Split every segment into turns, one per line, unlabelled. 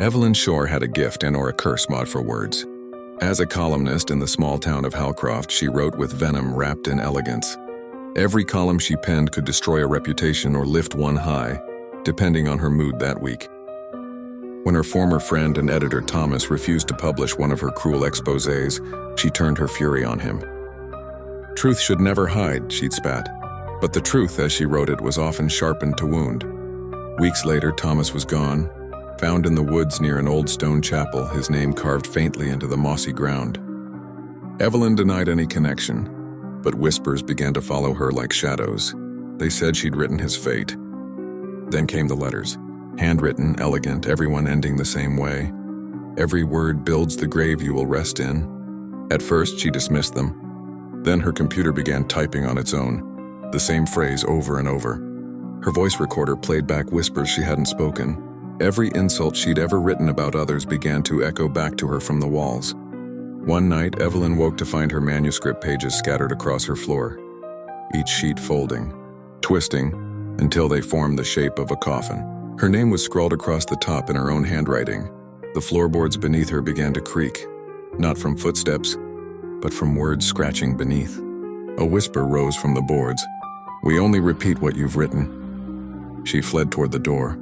Evelyn Shore had a gift and/or a curse mod for words. As a columnist in the small town of Halcroft, she wrote with venom wrapped in elegance. Every column she penned could destroy a reputation or lift one high, depending on her mood that week. When her former friend and editor Thomas refused to publish one of her cruel exposés, she turned her fury on him. "Truth should never hide," she'd spat. But the truth, as she wrote it, was often sharpened to wound. Weeks later, Thomas was gone, found in the woods near an old stone chapel, his name carved faintly into the mossy ground. Evelyn denied any connection, but whispers began to follow her like shadows. They said she'd written his fate. Then came the letters. Handwritten, elegant, everyone ending the same way. Every word builds the grave you will rest in. At first, she dismissed them. Then her computer began typing on its own, the same phrase over and over. Her voice recorder played back whispers she hadn't spoken. Every insult she'd ever written about others began to echo back to her from the walls. One night, Evelyn woke to find her manuscript pages scattered across her floor, each sheet folding, twisting, until they formed the shape of a coffin. Her name was scrawled across the top in her own handwriting. The floorboards beneath her began to creak, not from footsteps, but from words scratching beneath. A whisper rose from the boards. "We only repeat what you've written." She fled toward the door,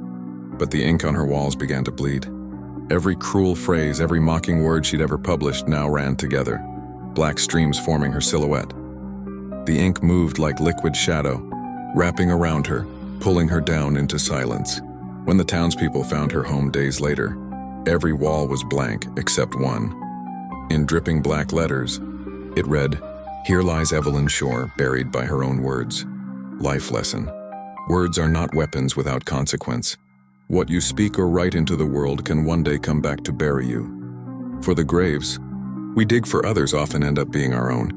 but the ink on her walls began to bleed. Every cruel phrase, every mocking word she'd ever published now ran together, black streams forming her silhouette. The ink moved like liquid shadow, wrapping around her, pulling her down into silence. When the townspeople found her home days later, every wall was blank except one. In dripping black letters, it read, "Here lies Evelyn Shore, buried by her own words. Life lesson. Words are not weapons without consequence. What you speak or write into the world can one day come back to bury you. For the graves we dig for others often end up being our own.